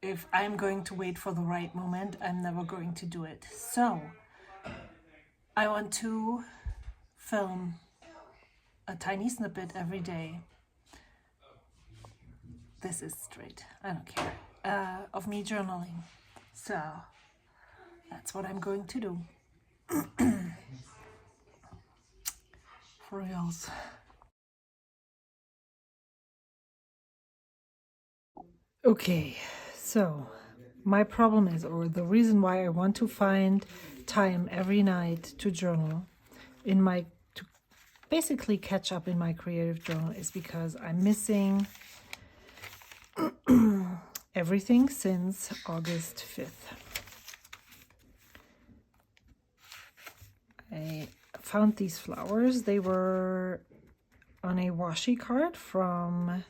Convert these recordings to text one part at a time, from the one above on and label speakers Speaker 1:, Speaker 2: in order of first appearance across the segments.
Speaker 1: if I'm going to wait for the right moment, I'm never going to do it. So I want to film a tiny snippet every day. This is straight, I don't care, of me journaling. So that's what I'm going to do. For reals. Okay, so my problem is, or the reason why I want to find time every night to journal to basically catch up in my creative journal, is because I'm missing everything since August 5th. I found these flowers. They were on a washi card from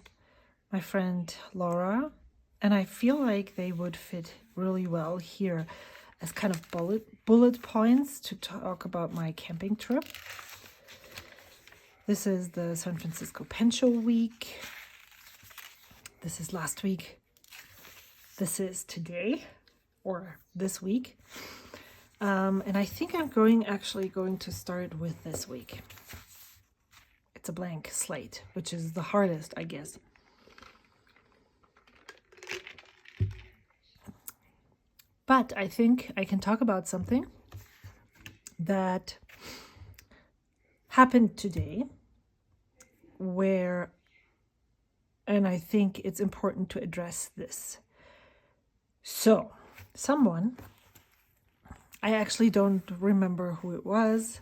Speaker 1: my friend Laura, and I feel like they would fit really well here as kind of bullet points to talk about my camping trip. This is the San Francisco Pen Show week. This is last week. This is today, or this week. And I think I'm actually going to start with this week. It's a blank slate, which is the hardest, I guess. But I think I can talk about something that happened today and I think it's important to address this. So, I actually don't remember who it was,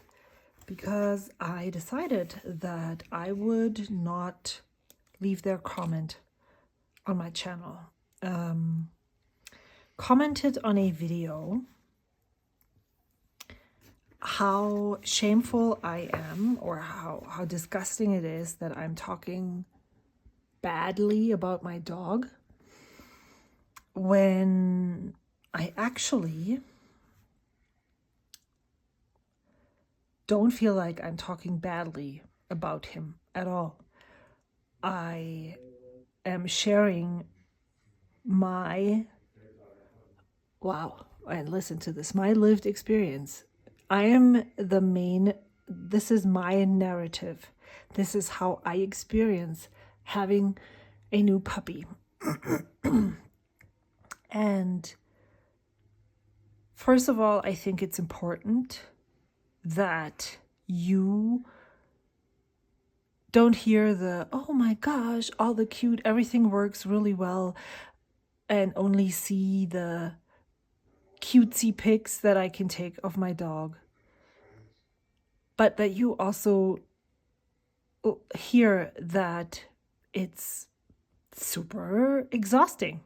Speaker 1: because I decided that I would not leave their comment on my channel. Commented on a video how shameful I am, or how disgusting it is that I'm talking badly about my dog, when I actually don't feel like I'm talking badly about him at all. I am sharing my and listen to this, my lived experience. This is my narrative. This is how I experience having a new puppy. And first of all, I think it's important that you don't hear the, oh my gosh, all the cute, everything works really well, and only see the cutesy pics that I can take of my dog. But that you also hear that it's super exhausting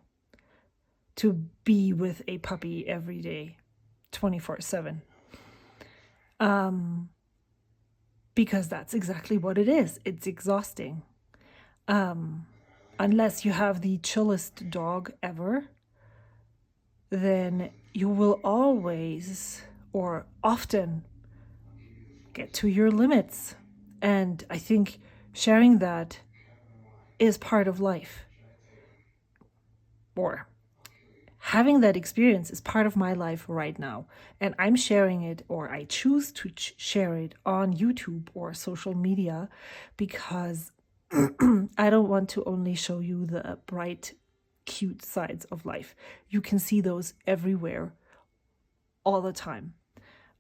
Speaker 1: to be with a puppy every day, 24/7. Because that's exactly what it is. It's exhausting. Unless you have the chillest dog ever, then you will always or often get to your limits. And I think sharing that is part of life. Or having that experience is part of my life right now. And I'm sharing it, or I choose to share it on YouTube or social media, because I don't want to only show you the bright, cute sides of life. You can see those everywhere, all the time.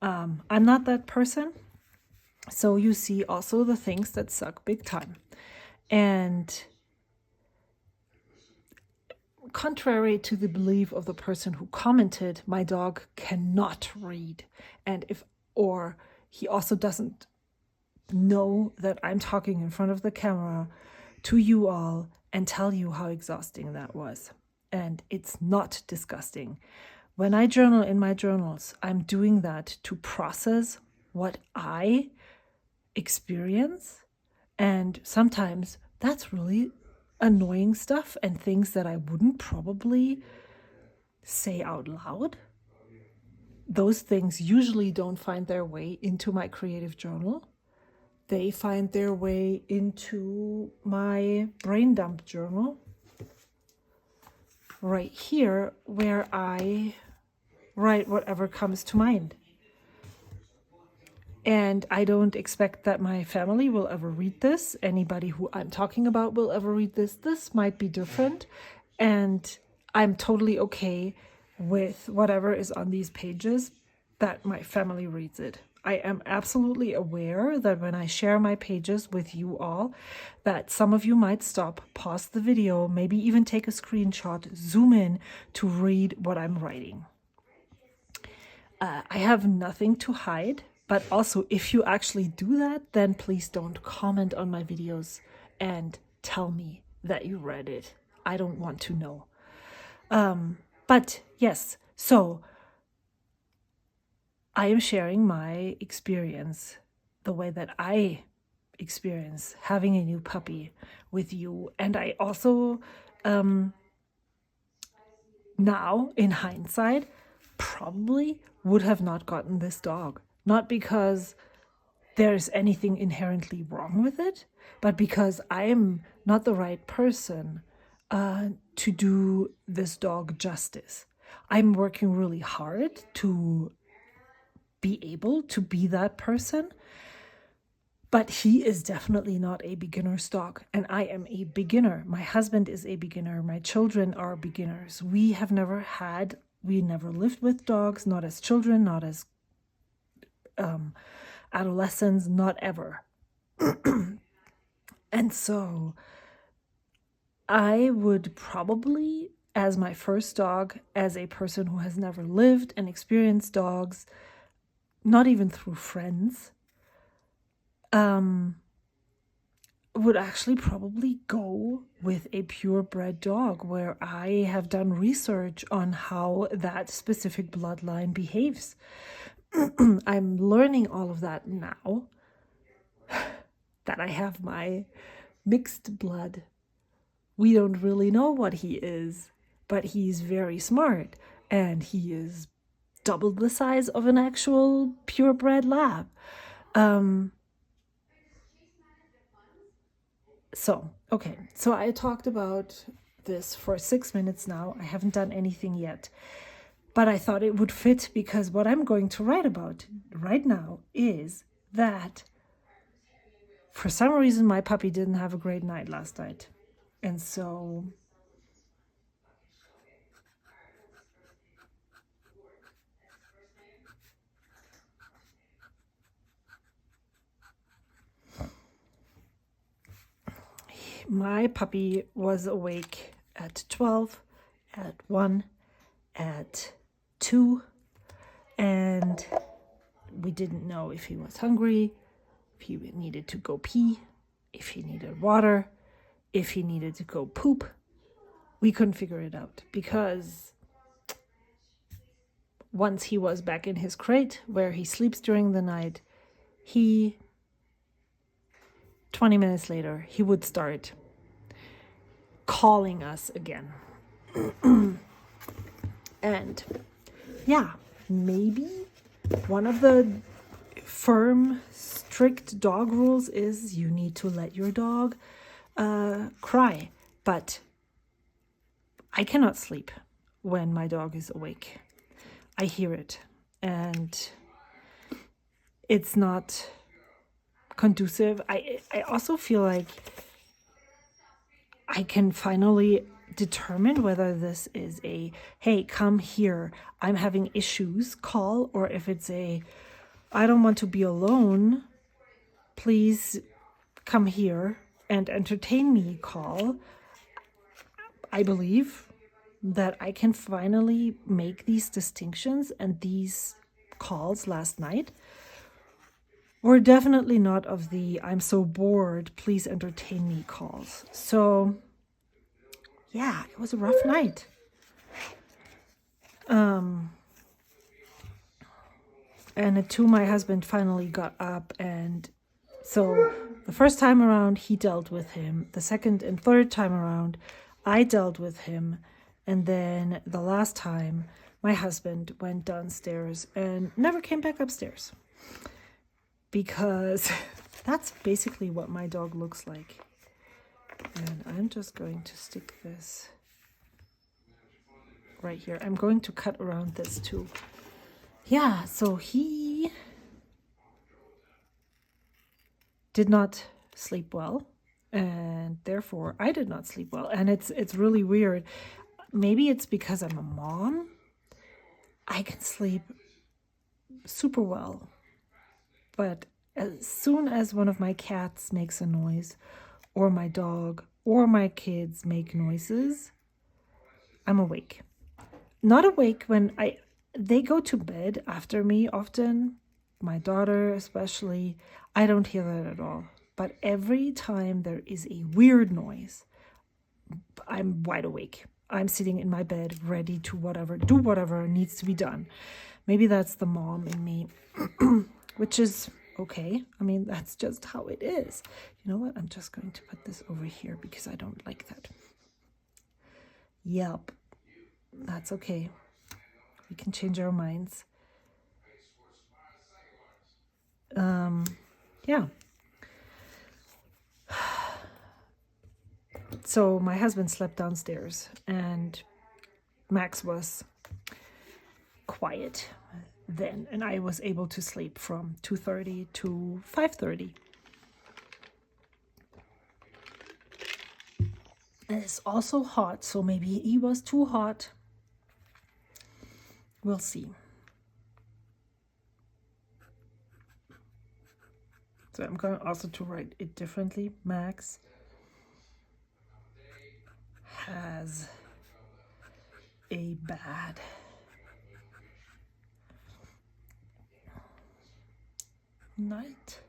Speaker 1: I'm not that person. So you see also the things that suck big time. And contrary to the belief of the person who commented, my dog cannot read. And he also doesn't know that I'm talking in front of the camera to you all and tell you how exhausting that was. And it's not disgusting. When I journal in my journals, I'm doing that to process what I experience. And sometimes that's really annoying stuff and things that I wouldn't probably say out loud. Those things usually don't find their way into my creative journal. They find their way into my brain dump journal, right here where I write whatever comes to mind. And I don't expect that my family will ever read this. Anybody who I'm talking about will ever read this. This might be different. And I'm totally okay with whatever is on these pages that my family reads it. I am absolutely aware that when I share my pages with you all, that some of you might stop, pause the video, maybe even take a screenshot, zoom in to read what I'm writing. I have nothing to hide, but also if you actually do that, then please don't comment on my videos and tell me that you read it. I don't want to know. But yes, so I am sharing my experience, the way that I experience having a new puppy with you. And I also, now in hindsight, probably would have not gotten this dog. Not because there's anything inherently wrong with it, but because I am not the right person to do this dog justice. I'm working really hard to be able to be that person, but he is definitely not a beginner's dog, and I am a beginner. My husband is a beginner. My children are beginners. We never lived with dogs, not as children, not as adolescents, not ever. And so I would probably, as my first dog, as a person who has never lived and experienced dogs, not even through friends, would actually probably go with a purebred dog, where I have done research on how that specific bloodline behaves. I'm learning all of that now that I have my mixed blood. We don't really know what he is, but he's very smart, and he is double the size of an actual purebred lab. So I talked about this for 6 minutes now. I haven't done anything yet, but I thought it would fit, because what I'm going to write about right now is that for some reason my puppy didn't have a great night last night. And so my puppy was awake at 12, at 1, at 2, and we didn't know if he was hungry, if he needed to go pee, if he needed water, if he needed to go poop. We couldn't figure it out, because once he was back in his crate where he sleeps during the night, 20 minutes later, he would start calling us again. And yeah, maybe one of the firm, strict dog rules is you need to let your dog cry. But I cannot sleep when my dog is awake. I hear it, and it's not conducive. I also feel like I can finally determine whether this is a, hey, come here, I'm having issues, call, or if it's a, I don't want to be alone, please come here and entertain me, call. I believe that I can finally make these distinctions, and these calls last night were definitely not of the I'm so bored, please entertain me calls. So yeah, it was a rough night. And at 2, my husband finally got up, and so the first time around he dealt with him. The second and third time around I dealt with him. And then the last time my husband went downstairs and never came back upstairs, because that's basically what my dog looks like. And I'm just going to stick this right here. I'm going to cut around this too. Yeah, so he did not sleep well, and therefore I did not sleep well. And it's really weird. Maybe it's because I'm a mom. I can sleep super well, but as soon as one of my cats makes a noise, or my dog or my kids make noises, I'm awake. Not awake when they go to bed after me often, my daughter especially. I don't hear that at all. But every time there is a weird noise, I'm wide awake. I'm sitting in my bed ready to do whatever needs to be done. Maybe that's the mom in me, which is okay. I mean, that's just how it is. You know what? I'm just going to put this over here because I don't like that. Yep, that's okay. We can change our minds. Yeah. So my husband slept downstairs and Max was quiet then, and I was able to sleep from 2:30 to 5:30. And it's also hot, so maybe he was too hot. We'll see. So I'm going also to write it differently. Max has a bad night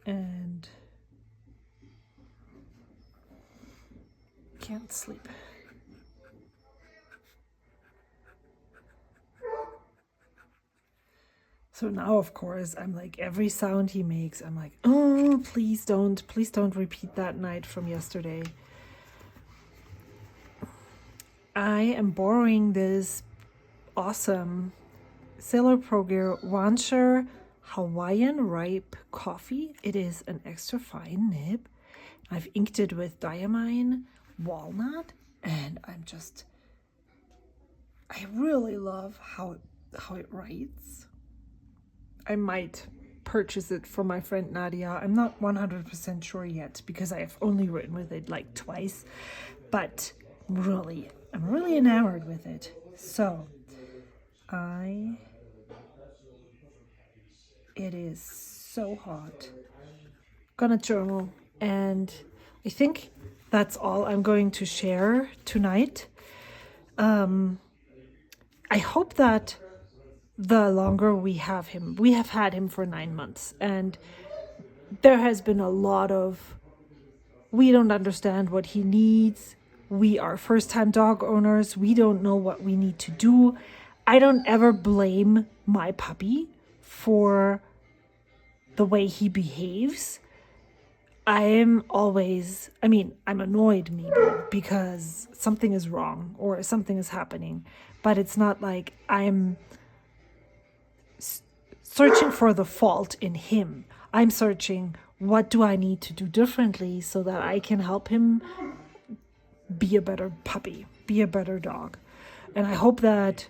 Speaker 1: and can't sleep. So now, of course, I'm like, every sound he makes, I'm like, oh, please don't repeat that night from yesterday. I am borrowing this awesome Sailor Progear Rancher Hawaiian Ripe Coffee. It is an extra fine nib. I've inked it with diamine walnut, and I really love how it writes. I might purchase it for my friend Nadia. I'm not 100% sure yet because I have only written with it like twice, but I'm really enamored with it. So it is so hot. Gonna journal, and I think that's all I'm going to share tonight. I hope that the longer we have had him for 9 months, and there has been a lot of, we don't understand what he needs. We are first-time dog owners. We don't know what we need to do. I don't ever blame my puppy for the way he behaves. I'm annoyed maybe because something is wrong or something is happening, but it's not like I'm searching for the fault in him. I'm searching, what do I need to do differently so that I can help him be a better puppy, be a better dog. And I hope that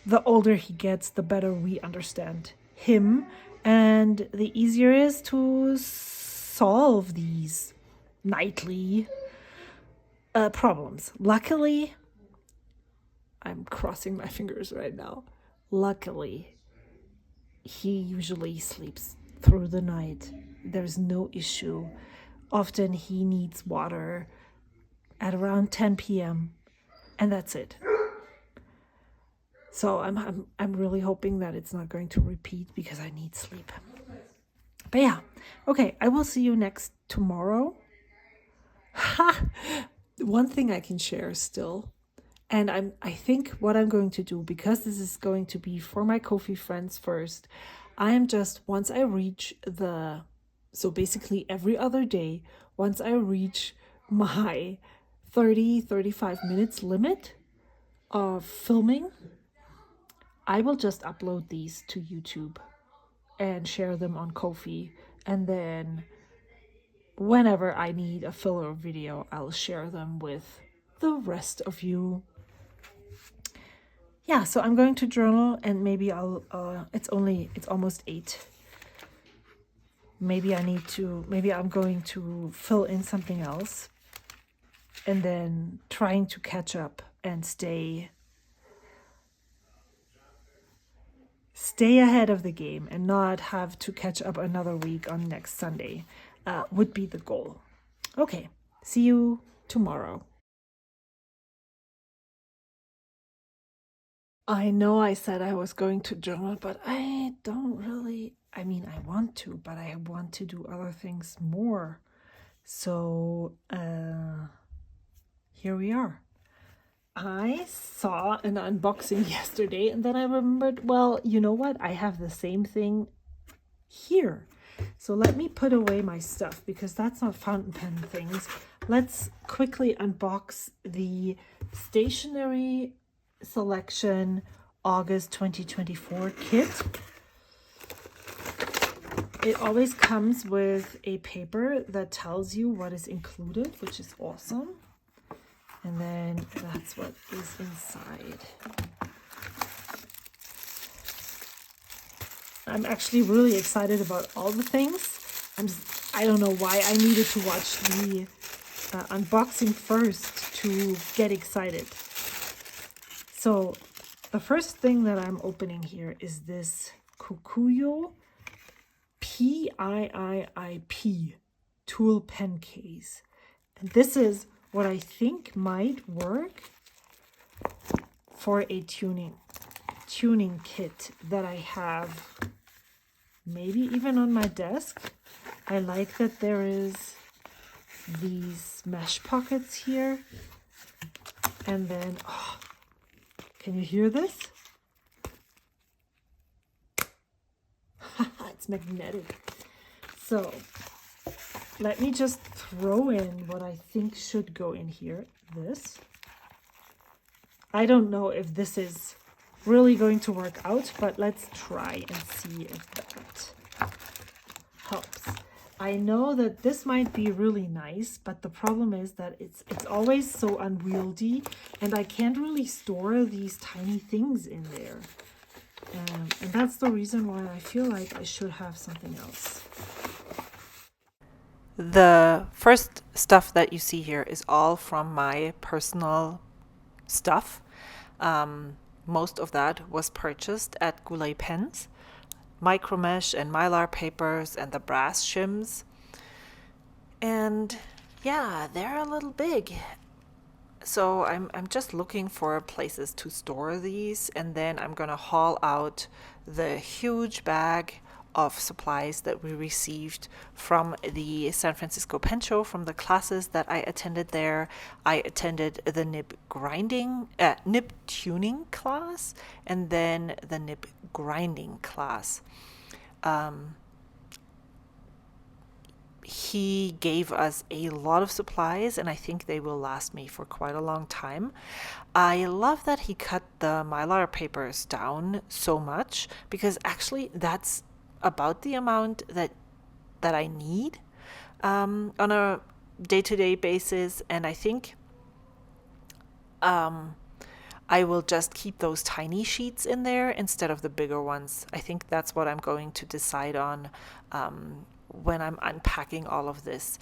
Speaker 1: the older he gets, the better we understand him, and the easier it is to solve these nightly problems. Luckily, I'm crossing my fingers right now. Luckily, he usually sleeps through the night. There's no issue. Often he needs water at around 10 p.m. and that's it. So I'm really hoping that it's not going to repeat because I need sleep. But yeah, okay, I will see you tomorrow. One thing I can share still, and I think what I'm going to do, because this is going to be for my Ko-fi friends first, once I reach so basically every other day, once I reach my 35 minutes limit of filming, I will just upload these to YouTube and share them on Ko-fi. And then whenever I need a filler video, I'll share them with the rest of you. Yeah, so I'm going to journal, and maybe I'll, it's almost 8. Maybe I'm going to fill in something else, and then trying to catch up and stay ahead of the game and not have to catch up another week on next Sunday would be the goal. Okay, see you tomorrow. I know I said I was going to journal, but I don't really, I mean, I want to, but I want to do other things more. So here we are. I saw an unboxing yesterday, and then I remembered, well, you know what? I have the same thing here. So let me put away my stuff, because that's not fountain pen things. Let's quickly unbox the Stationery Selection August 2024 kit. It always comes with a paper that tells you what is included, which is awesome. And then that's what is inside. I'm actually really excited about all the things. I don't know why I needed to watch the unboxing first to get excited. So the first thing that I'm opening here is this Kokuyo PIIIP tool pen case. And this is what I think might work for a tuning kit that I have maybe even on my desk. I like that there is these mesh pockets here. And then, oh, can you hear this? It's magnetic. So let me just throw in what I think should go in here. This. I don't know if this is really going to work out, but let's try and see if that helps. I know that this might be really nice, but the problem is that it's always so unwieldy, and I can't really store these tiny things in there. And that's the reason why I feel like I should have something else.
Speaker 2: The first stuff that you see here is all from my personal stuff. Most of that was purchased at Goulet Pens. Micromesh and mylar papers and the brass shims. And yeah, they're a little big. So I'm just looking for places to store these, and then I'm gonna haul out the huge bag of supplies that we received from the San Francisco Pen Show, from the classes that I attended there. I attended the nib tuning class, and then the nib grinding class. He gave us a lot of supplies, and I think they will last me for quite a long time. I love that he cut the mylar papers down so much, because actually that's about the amount that I need on a day-to-day basis, and I think I will just keep those tiny sheets in there instead of the bigger ones. I think that's what I'm going to decide on when I'm unpacking all of this.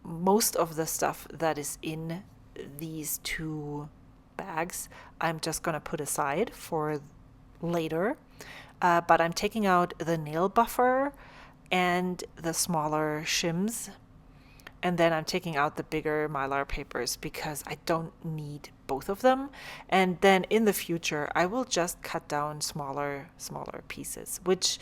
Speaker 2: Most of the stuff that is in these two bags, I'm just going to put aside for later. But I'm taking out the nail buffer and the smaller shims. And then I'm taking out the bigger mylar papers because I don't need both of them. And then in the future, I will just cut down smaller pieces, which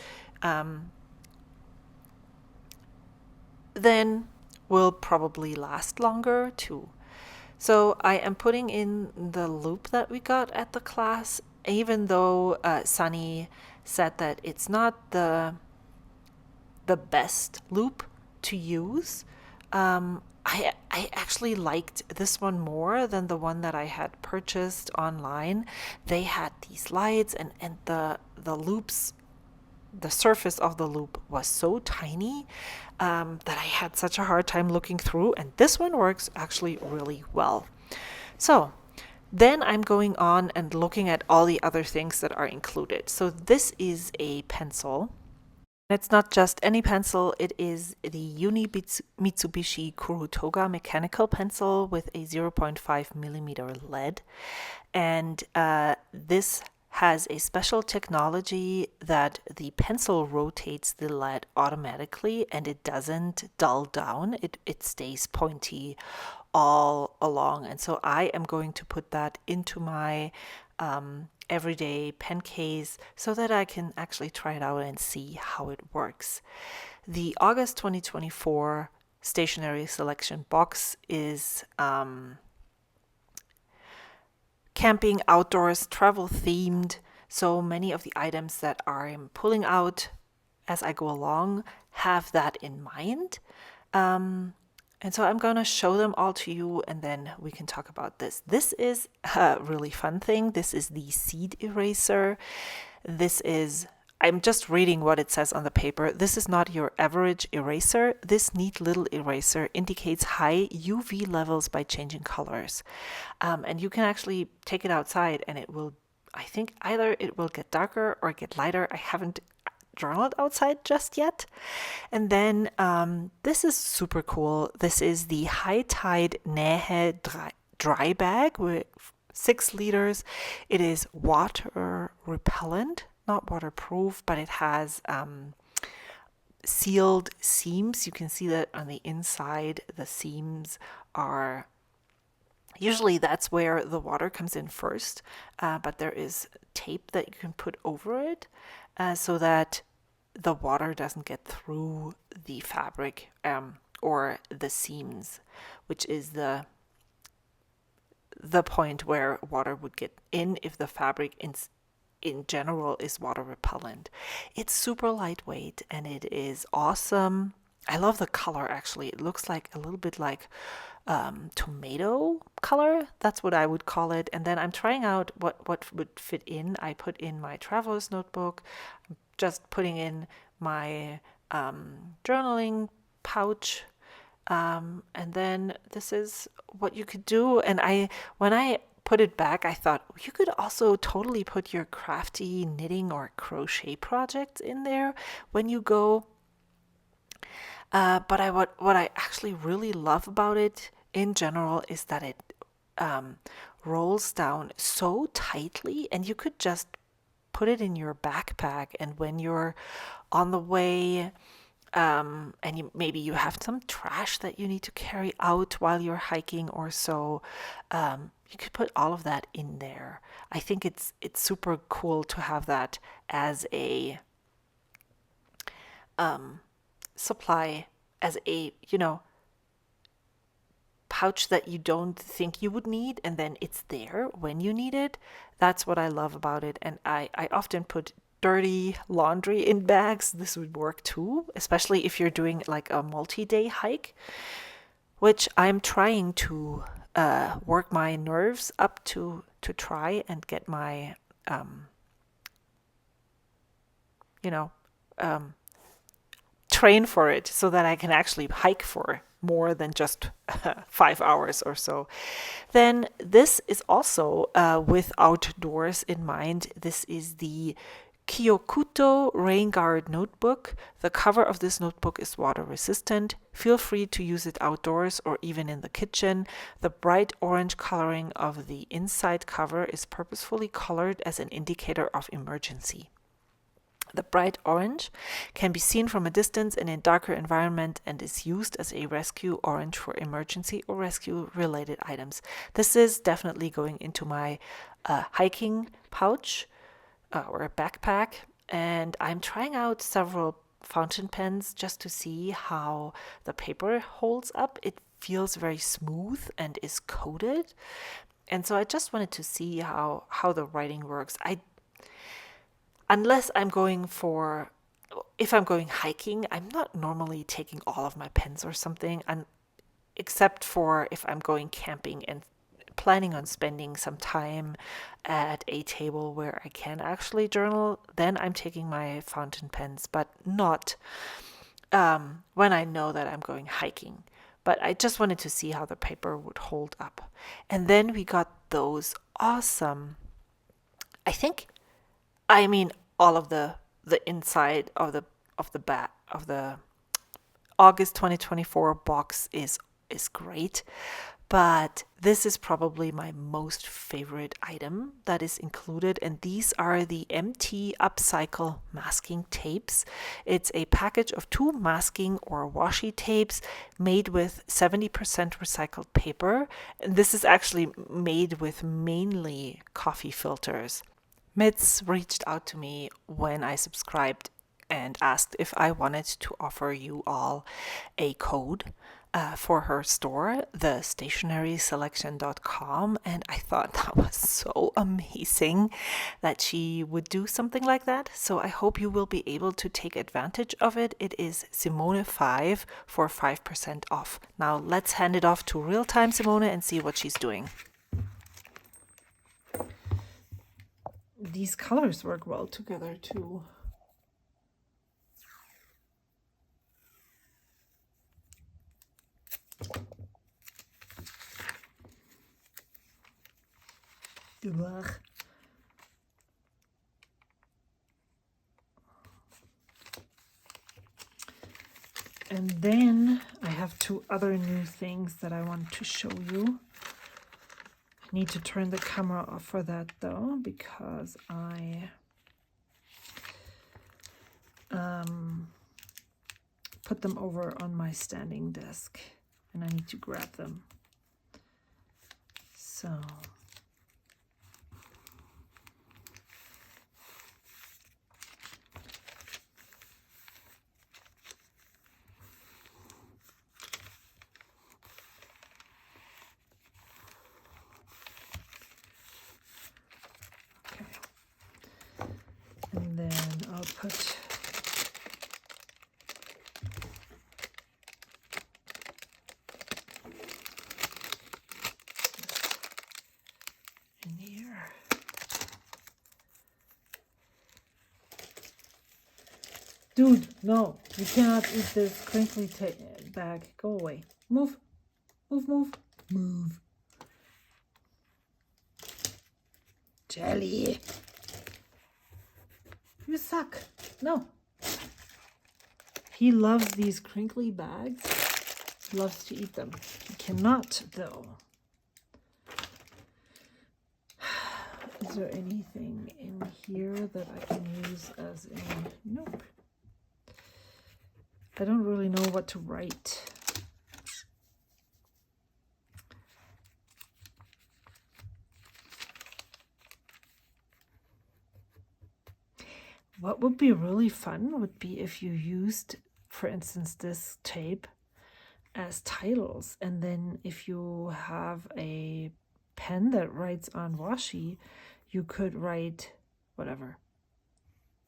Speaker 2: then will probably last longer too. So I am putting in the loop that we got at the class, even though Sunny said that it's not the best loop to use. I actually liked this one more than the one that I had purchased online. They had these lights, and the loops the surface of the loop was so tiny that I had such a hard time looking through, and this one works actually really well. So then I'm going on and looking at all the other things that are included. So this is a pencil. It's not just any pencil, it is the Uni Mitsubishi Kurutoga mechanical pencil with a 0.5 millimeter lead. And this has a special technology that the pencil rotates the lead automatically and it doesn't dull down. It stays pointy all along. And so I am going to put that into my everyday pen case so that I can actually try it out and see how it works. The August 2024 Stationery Selection Box is camping, outdoors, travel themed. So many of the items that I'm pulling out as I go along have that in mind. And so I'm going to show them all to you and then we can talk about this. This is a really fun thing. This is the seed eraser. I'm just reading what it says on the paper. This is not your average eraser. This neat little eraser indicates high UV levels by changing colors. And you can actually take it outside and it will, I think either it will get darker or get lighter. I haven't journaled outside just yet. And then this is super cool. This is the High Tide Nähe dry bag with 6 liters. It is water repellent, not waterproof, but it has sealed seams. You can see that on the inside, the seams are usually that's where the water comes in first, but there is tape that you can put over it so that the water doesn't get through the fabric or the seams, which is the point where water would get in if the fabric in general is water repellent. It's super lightweight and it is awesome. I love the color actually. It looks like a little bit like tomato color. That's what I would call it. And then I'm trying out what would fit in. I put in my traveler's notebook. I'm just putting in my journaling pouch. And then this is what you could do. And when I put it back, I thought you could also totally put your crafty knitting or crochet projects in there when you go. But what I actually really love about it in general is that it rolls down so tightly, and you could just put it in your backpack. And when you're on the way, and maybe you have some trash that you need to carry out while you're hiking or so, you could put all of that in there. I think it's super cool to have that as a supply, as a pouch that you don't think you would need, and then it's there when you need it. That's what I love about it. And I often put dirty laundry in bags. This would work too, especially if you're doing like a multi-day hike, which I'm trying to work my nerves up to try and get my train for it so that I can actually hike for more than just 5 hours or so. Then this is also with outdoors in mind. This is the Kyokuto Rain Guard notebook. The cover of this notebook is water resistant. Feel free to use it outdoors or even in the kitchen. The bright orange coloring of the inside cover is purposefully colored as an indicator of emergency. The bright orange can be seen from a distance in a darker environment and is used as a rescue orange for emergency or rescue related items. This is definitely going into my hiking pouch or a backpack, and I'm trying out several fountain pens just to see how the paper holds up. It feels very smooth and is coated, and so I just wanted to see how the writing works. Unless if I'm going hiking, I'm not normally taking all of my pens or something, except for if I'm going camping and planning on spending some time at a table where I can actually journal, then I'm taking my fountain pens, but not when I know that I'm going hiking. But I just wanted to see how the paper would hold up. And then we got those awesome, I think, I mean, all of the inside of the back of the August 2024 box is great, but this is probably my most favorite item that is included, and these are the MT Upcycle masking tapes. It's a package of 2 masking or washi tapes made with 70% recycled paper, and this is actually made with mainly coffee filters. Mitz reached out to me when I subscribed and asked if I wanted to offer you all a code for her store, the stationeryselection.com, and I thought that was so amazing that she would do something like that. So I hope you will be able to take advantage of it. It is Simone5 for 5% off. Now let's hand it off to real time Simone and see what she's doing.
Speaker 1: These colors work well together too. Ugh. And then I have 2 other new things that I want to show you. I need to turn the camera off for that though, because I put them over on my standing desk and I need to grab them. So and then I'll put in here. Dude, no, you cannot eat this crinkly bag. Go away. Move, move, move, move. Jelly. You suck. No. He loves these crinkly bags. He loves to eat them. He cannot, though. Is there anything in here that I can use as a... Nope. I don't really know what to write. What would be really fun would be if you used, for instance, this tape as titles, and then if you have a pen that writes on washi, you could write whatever.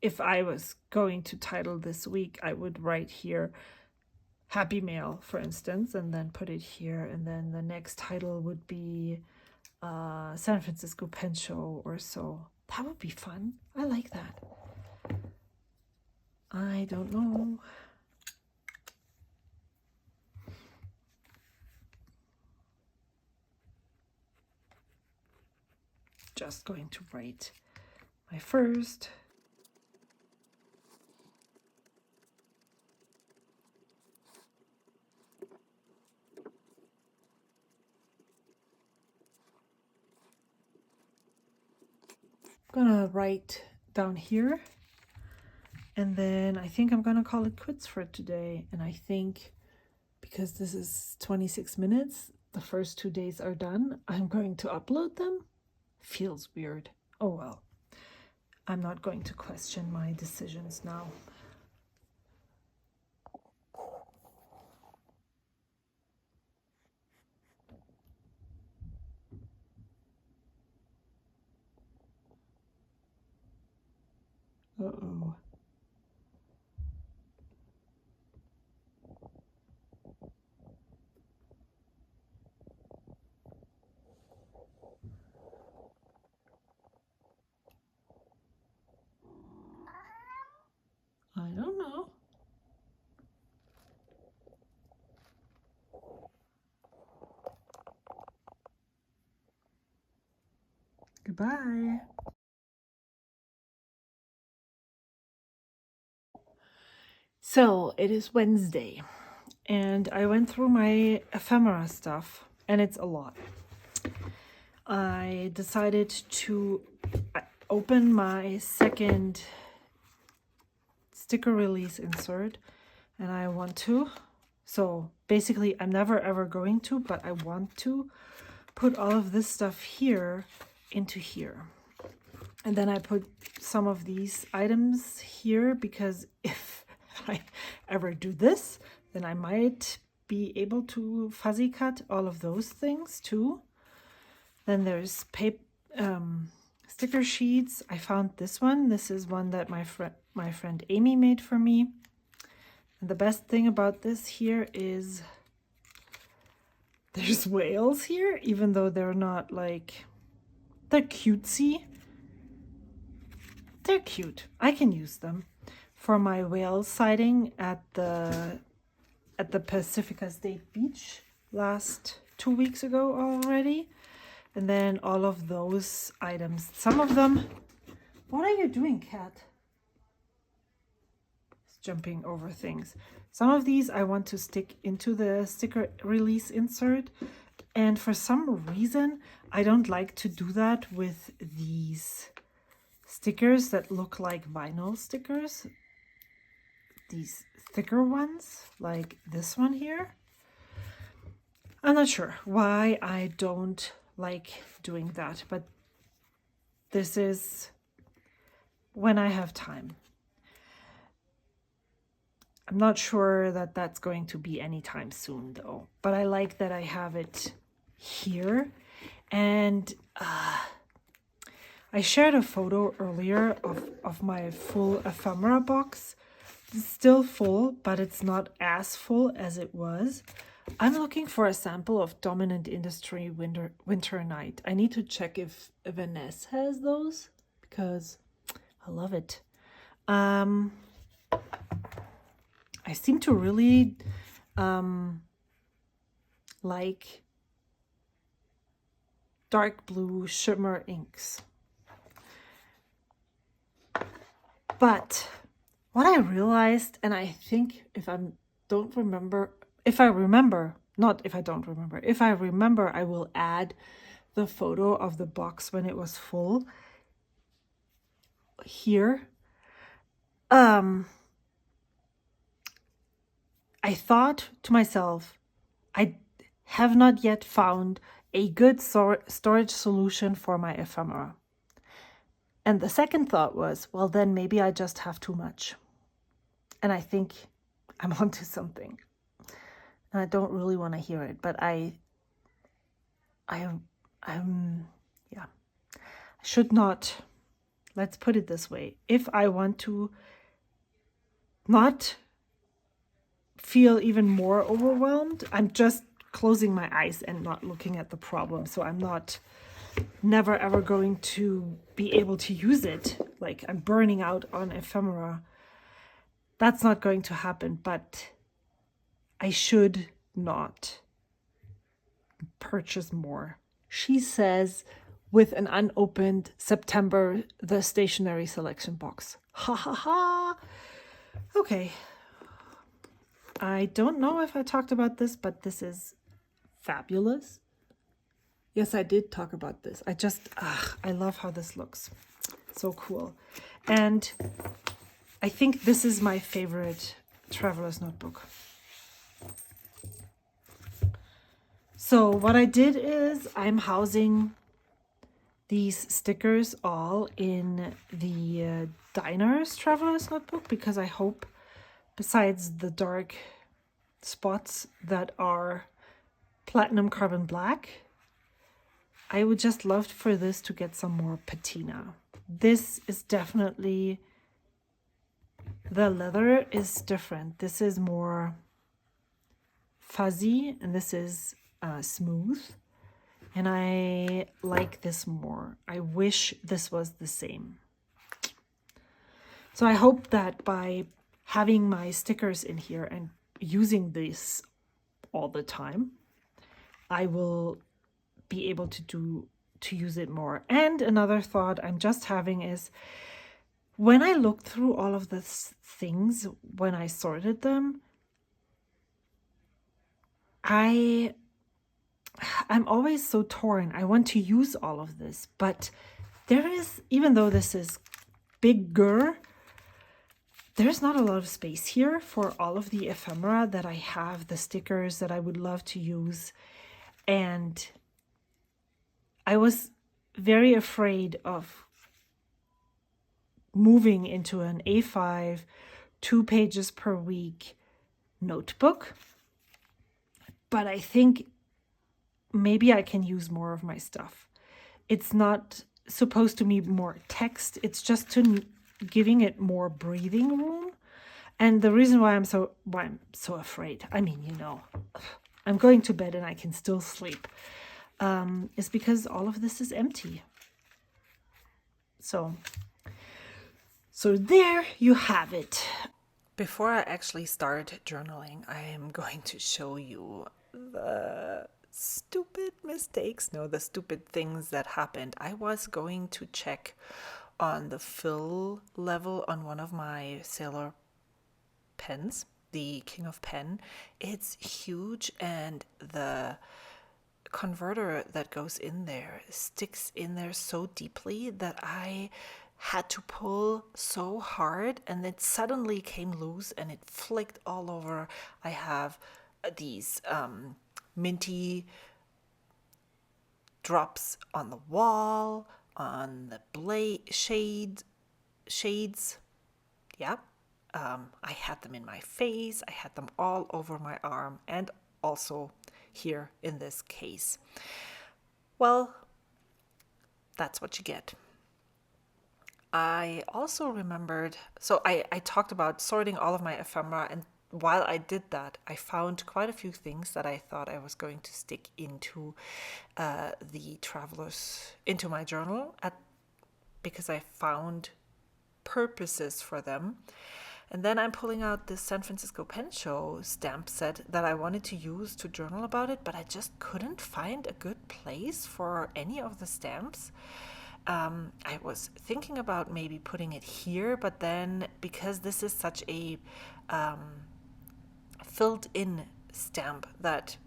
Speaker 1: If I was going to title this week, I would write here Happy Mail, for instance, and then put it here, and then the next title would be San Francisco Pen Show or so. That would be fun. I like that. I don't know. Just going to write my first. I'm gonna write down here, and then I think I'm gonna call it quits for today. And I think because this is 26 minutes, the first 2 days are done, I'm going to upload them. Feels weird. Oh well. I'm not going to question my decisions now. Uh-oh. Goodbye. So it is Wednesday, and I went through my ephemera stuff, and it's a lot. I decided to open my second sticker release insert, and I want to. So basically, I'm never ever going to, but I want to put all of this stuff here into here. And then I put some of these items here because if I ever do this, then I might be able to fuzzy cut all of those things too. Then there's sticker sheets. I found this one. This is one that my friend Amy made for me. And the best thing about this here is there's whales here, even though they're not like, they're cutesy. They're cute. I can use them for my whale sighting at the Pacifica State Beach last 2 weeks ago already. And then all of those items, some of them. What are you doing, cat? It's jumping over things. Some of these I want to stick into the sticker release insert. And for some reason, I don't like to do that with these stickers that look like vinyl stickers. These thicker ones, like this one here. I'm not sure why I don't like doing that, but this is when I have time. I'm not sure that that's going to be anytime soon though, but I like that I have it here. And I shared a photo earlier of my full ephemera box. It's still full, but it's not as full as it was. I'm looking for a sample of Dominant Industry Winter Night. I need to check if Vanessa has those because I love it. I seem to really like dark blue shimmer inks. But what I realized, and I think if I remember, I will add the photo of the box when it was full here. I thought to myself, I have not yet found a good storage solution for my ephemera. And the second thought was, well, then maybe I just have too much. And I think I'm onto something. And I don't really want to hear it, but I should not, let's put it this way. If I want to not feel even more overwhelmed, I'm just closing my eyes and not looking at the problem. So I'm never ever going to be able to use it. Like I'm burning out on ephemera. That's not going to happen, but I should not purchase more. She says with an unopened September, the Stationery Selection Box. Ha ha ha. Okay. I don't know if I talked about this, but this is fabulous. Yes, I did talk about this. I love how this looks. So cool. And I think this is my favorite traveler's notebook. So what I did is I'm housing these stickers all in the Diner's traveler's notebook because I hope, besides the dark spots that are platinum carbon black, I would just love for this to get some more patina. This is definitely, the leather is different. This is more fuzzy and this is smooth. And I like this more. I wish this was the same. So I hope that by having my stickers in here and using this all the time, I will be able to to use it more. And another thought I'm just having is, when I looked through all of the things, when I sorted them, I'm always so torn. I want to use all of this, but there is, even though this is bigger, there's not a lot of space here for all of the ephemera that I have, the stickers that I would love to use. And I was very afraid of moving into an A5, 2 pages per week notebook. But I think maybe I can use more of my stuff. It's not supposed to be more text. It's just to giving it more breathing room. And the reason why I'm so afraid, I mean, I'm going to bed and I can still sleep, is because all of this is empty. So there you have it.
Speaker 2: Before I actually start journaling, I am going to show you the stupid things that happened. I was going to check on the fill level on one of my Sailor pens, the King of Pen. It's huge, and the converter that goes in there sticks in there so deeply that I had to pull so hard, and it suddenly came loose and it flicked all over. I have these minty drops on the wall, on the shades. Yeah. I had them in my face. I had them all over my arm and also here in this case. Well, that's what you get. I also remembered, so I talked about sorting all of my ephemera, and while I did that, I found quite a few things that I thought I was going to stick into into my journal, because I found purposes for them. And then I'm pulling out this San Francisco Pen Show stamp set that I wanted to use to journal about it, but I just couldn't find a good place for any of the stamps. I was thinking about maybe putting it here, but then because this is such a filled in stamp that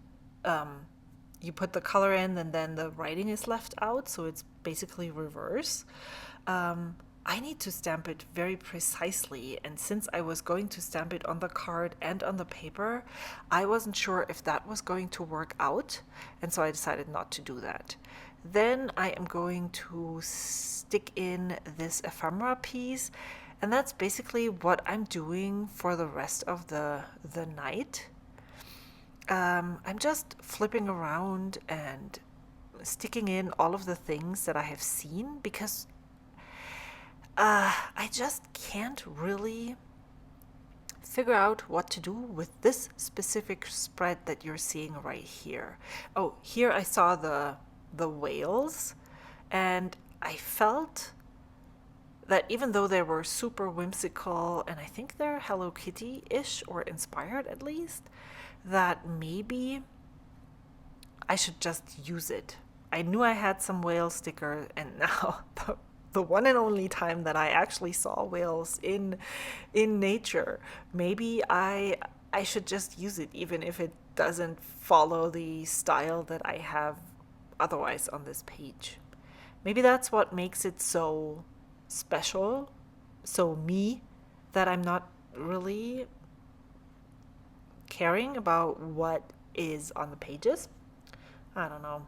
Speaker 2: you put the color in and then the writing is left out, so it's basically reverse. I need to stamp it very precisely, and since I was going to stamp it on the card and on the paper, I wasn't sure if that was going to work out, and so I decided not to do that. Then I am going to stick in this ephemera piece, and that's basically what I'm doing for the rest of the night. I'm just flipping around and sticking in all of the things that I have seen, because I just can't really figure out what to do with this specific spread that you're seeing right here. Oh, here I saw the whales, and I felt that even though they were super whimsical, and I think they're Hello Kitty-ish, or inspired at least, that maybe I should just use it. I knew I had some whale sticker, and now the one and only time that I actually saw whales in nature, maybe I should just use it, even if it doesn't follow the style that I have otherwise on this page. Maybe that's what makes it so special, so me, that I'm not really caring about what is on the pages. I don't know.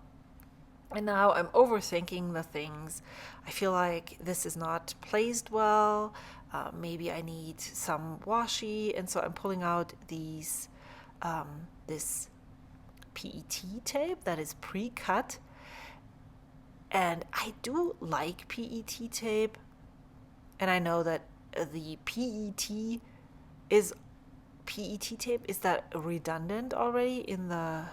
Speaker 2: And now I'm overthinking the things. I feel like this is not placed well. Maybe I need some washi, and so I'm pulling out this PET tape that is pre-cut. And I do like PET tape, and I know that the PET tape, is that redundant already in the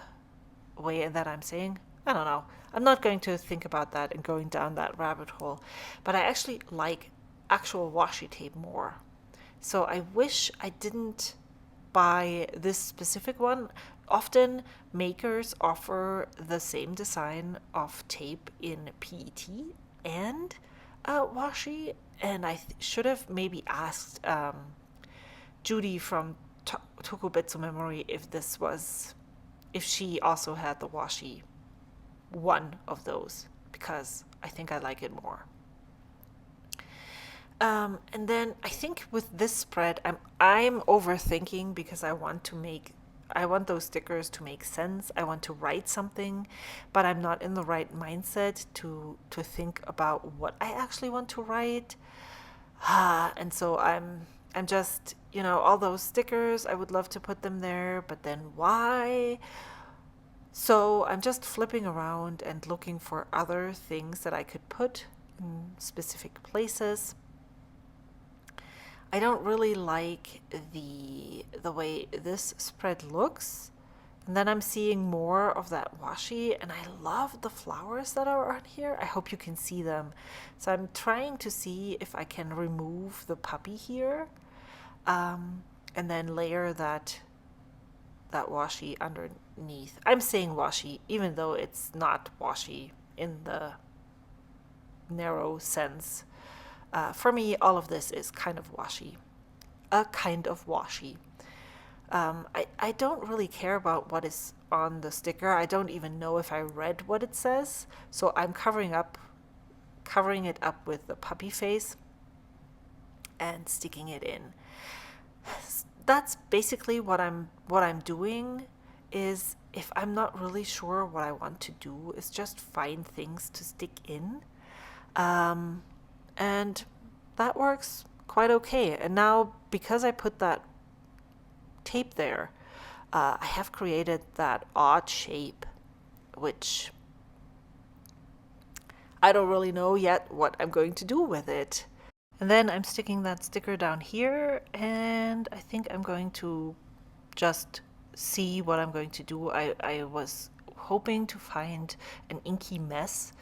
Speaker 2: way that I'm saying? I don't know. I'm not going to think about that and going down that rabbit hole, but I actually like actual washi tape more. So I wish I didn't buy this specific one. Often makers offer the same design of tape in PET and washi, and I should have maybe asked Judy from Tokubetsu Memory if she also had the washi one of those, because I think I like it more. And then I think with this spread, I'm overthinking because I want those stickers to make sense. I want to write something, but I'm not in the right mindset to think about what I actually want to write. And so I'm just, all those stickers, I would love to put them there, but then why? So I'm just flipping around and looking for other things that I could put in specific places. I don't really like the way this spread looks. And then I'm seeing more of that washi, and I love the flowers that are on here. I hope you can see them. So I'm trying to see if I can remove the puppy here, and then layer that washi underneath. I'm saying washi, even though it's not washi in the narrow sense. For me, all of this is kind of washi. A kind of washi. I don't really care about what is on the sticker. I don't even know if I read what it says. So I'm covering it up with the puppy face and sticking it in. That's basically what I'm doing. Is if I'm not really sure what I want to do, is just find things to stick in. And that works quite okay. And now, because I put that tape there, I have created that odd shape, which I don't really know yet what I'm going to do with it. And then I'm sticking that sticker down here, and I think I'm going to just see what I'm going to do. I was hoping to find an inky mess,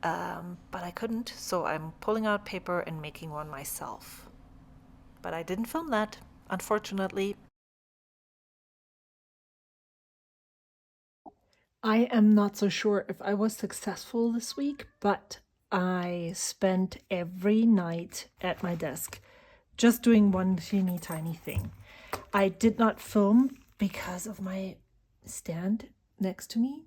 Speaker 2: but I couldn't, so I'm pulling out paper and making one myself. But I didn't film that, unfortunately.
Speaker 1: I am not so sure if I was successful this week, but I spent every night at my desk just doing one teeny tiny thing. I did not film because of my stand next to me,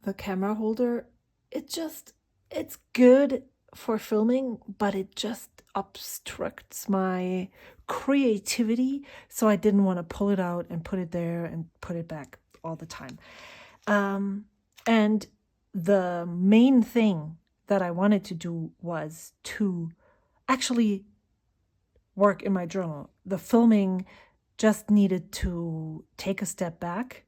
Speaker 1: the camera holder. It's good for filming, but it just obstructs my creativity. So I didn't want to pull it out and put it there and put it back all the time. And the main thing that I wanted to do was to actually work in my journal. The filming just needed to take a step back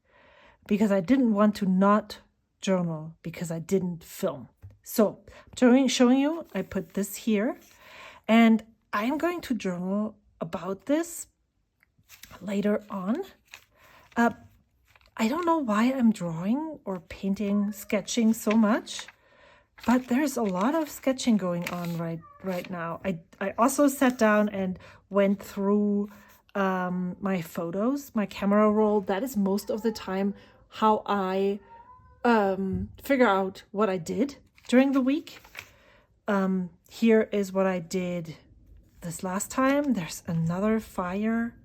Speaker 1: because I didn't want to not journal because I didn't film. So showing you, I put this here, and I'm going to journal about this later on. I don't know why I'm drawing or painting, sketching so much, but there's a lot of sketching going on right now. I also sat down and went through my photos, my camera roll. That is most of the time how I figure out what I did during the week. Here is what I did this last time. There's another fire.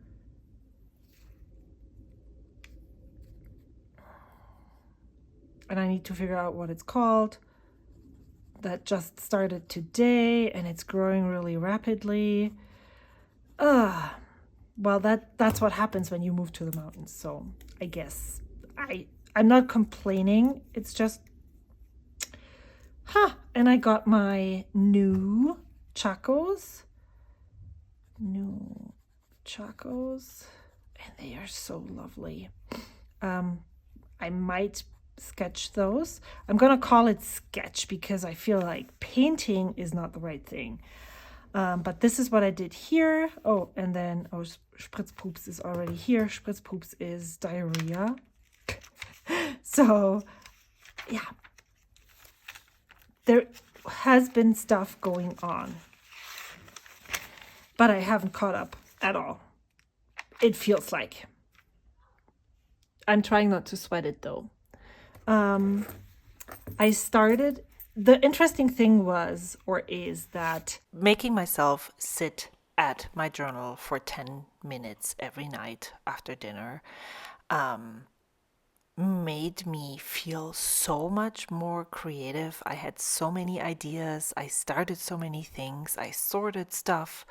Speaker 1: And I need to figure out what it's called. That just started today, and it's growing really rapidly. Well, that's what happens when you move to the mountains. So I guess I'm not complaining. It's just, and I got my new chacos. And they are so lovely. I might sketch those. I'm gonna call it sketch because I feel like painting is not the right thing. But this is what I did here. Oh, and then Spritzpoops is already here. Spritzpoops is diarrhea. So yeah, there has been stuff going on, but I haven't caught up at all. it feels like. I'm trying not to sweat it though. I started, the interesting thing was, or is, that
Speaker 2: making myself sit at my journal for 10 minutes every night after dinner made me feel so much more creative. I had so many ideas. I started so many things. I sorted stuff.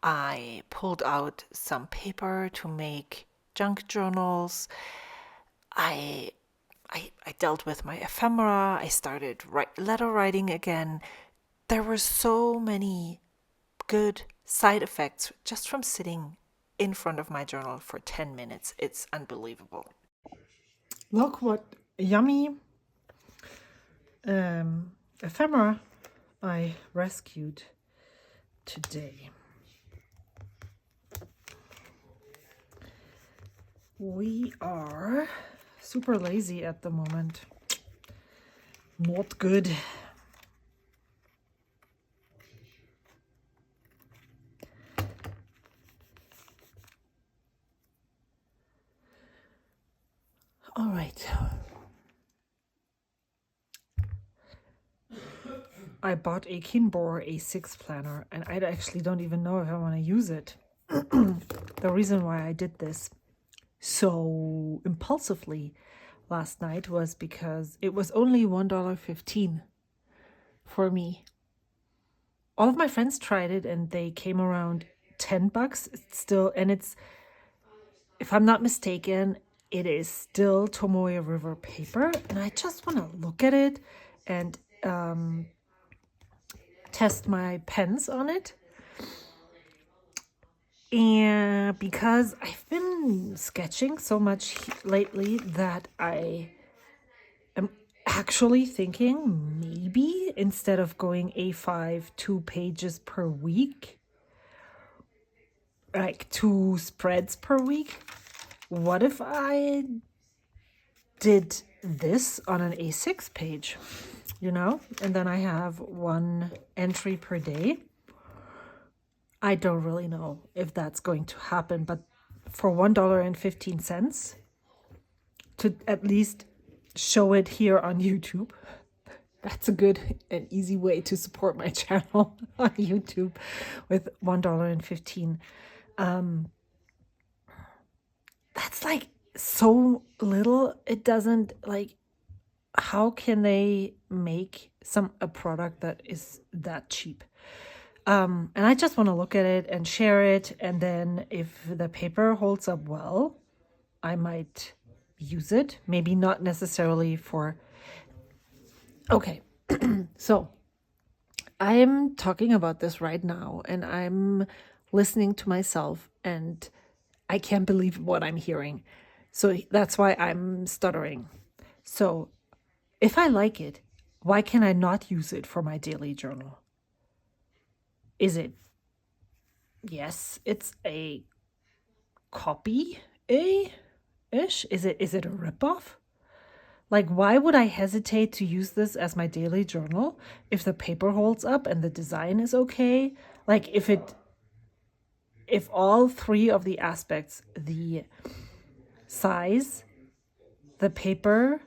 Speaker 2: I pulled out some paper to make junk journals. I I dealt with my ephemera. I started letter writing again. There were so many good side effects just from sitting in front of my journal for 10 minutes. It's unbelievable.
Speaker 1: look what yummy ephemera I rescued today. We are super lazy at the moment. Not good. All right. I bought a Kinbor A6 planner, and I actually don't even know if I want to use it. The reason why I did this so impulsively last night was because it was only $1.15 for me. All of my friends tried it and they came around $10. It's still, and it's, if I'm not mistaken, it is still Tomoe River paper, and I just want to look at it and test my pens on it. And because I've been sketching so much lately that I am actually thinking maybe instead of going A5 2 pages per week, like 2 spreads per week, what if I did this on an A6 page, and then I have 1 entry per day. I don't really know if that's going to happen, but for $1.15 to at least show it here on YouTube, that's a good and easy way to support my channel on YouTube with $1.15. That's like so little. It doesn't, like, how can they make a product that is that cheap? And I just want to look at it and share it. And then if the paper holds up well, I might use it. Maybe not necessarily for... Okay, so I'm talking about this right now and I'm listening to myself and I can't believe what I'm hearing. So that's why I'm stuttering. So if I like it, why can I not use it for my daily journal? Is it, yes, it's a copy ish? Is it a ripoff? Like, why would I hesitate to use this as my daily journal if the paper holds up and the design is okay? Like, if all 3 of the aspects, the size, the paper,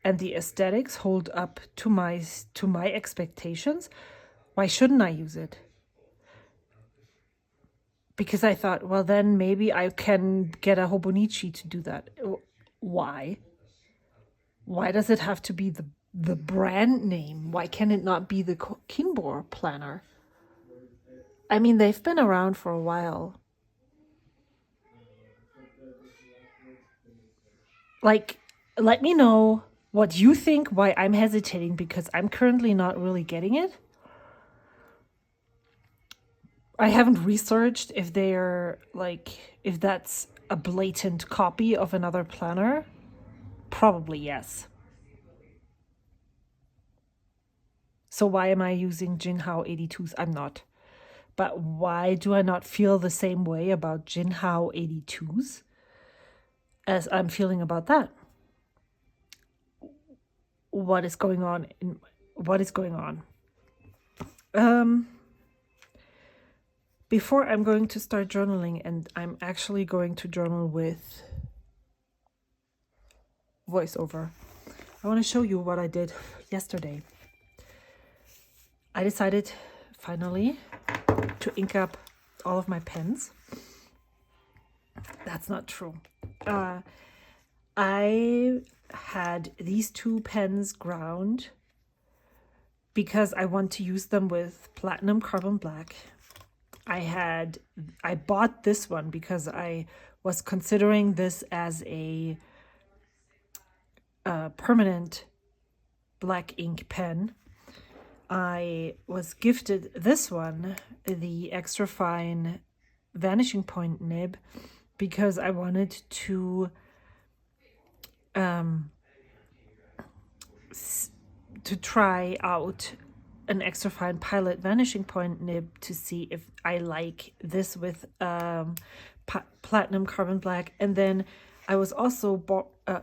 Speaker 1: and the aesthetics hold up to my expectations, why shouldn't I use it? Because I thought, well, then maybe I can get a Hobonichi to do that. Why? Why does it have to be the brand name? Why can it not be the Kinbor Planner? I mean, they've been around for a while. Like, let me know what you think, why I'm hesitating, because I'm currently not really getting it. I haven't researched if they're if that's a blatant copy of another planner. Probably yes. So why am I using Jinhao 82s? I'm not. But why do I not feel the same way about Jinhao 82s as I'm feeling about that? What is going on? What is going on? before I'm going to start journaling, and I'm actually going to journal with voiceover, I want to show you what I did yesterday. I decided finally to ink up all of my pens. That's not true. I had these 2 pens ground because I want to use them with platinum carbon black. I bought this one because I was considering this as a permanent black ink pen. I was gifted this one, the extra fine vanishing point nib, because I wanted to try out an extra fine pilot vanishing point nib to see if I like this with platinum carbon black. And then I was also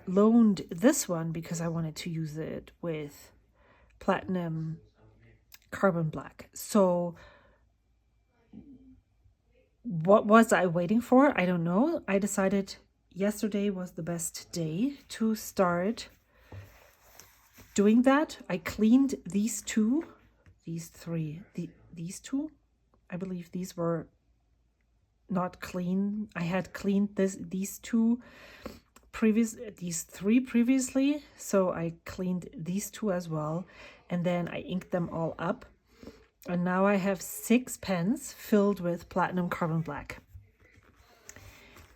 Speaker 1: loaned this one because I wanted to use it with platinum carbon black. So what was I waiting for? I don't know. I decided yesterday was the best day to start doing that. I cleaned these 2, these 3, these 2. I believe these were not clean. I had cleaned these 3 previously, so I cleaned these 2 as well, and then I inked them all up. And now I have 6 pens filled with platinum carbon black.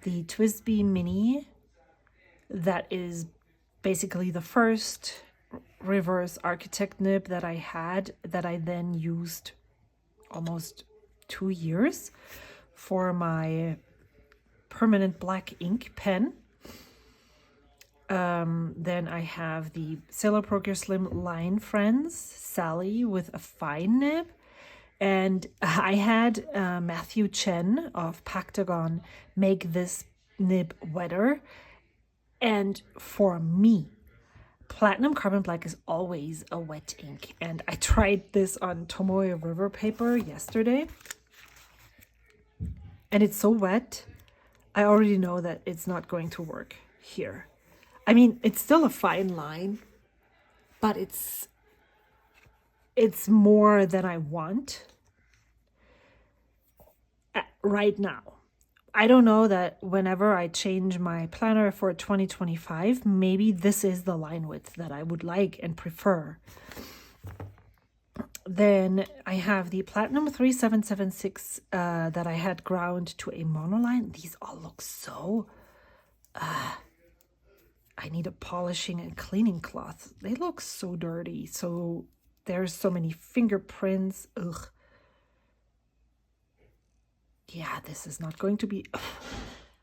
Speaker 1: The Twisby Mini, that is basically the first reverse architect nib that I had, that I then used almost 2 years for my permanent black ink pen. Then I have the Sailor Pro Gear Slim Line Friends Sally with a fine nib. And I had Matthew Chen of Pactagon make this nib wetter. And for me, platinum carbon black is always a wet ink. And I tried this on Tomoe River paper yesterday. And it's so wet, I already know that it's not going to work here. I mean, it's still a fine line, but it's more than I want right now. I don't know that whenever I change my planner for 2025, maybe this is the line width that I would like and prefer. Then I have the Platinum 3776 that I had ground to a monoline. These all look so... I need a polishing and cleaning cloth. They look so dirty. So there's so many fingerprints. Ugh. Yeah, this is not going to be...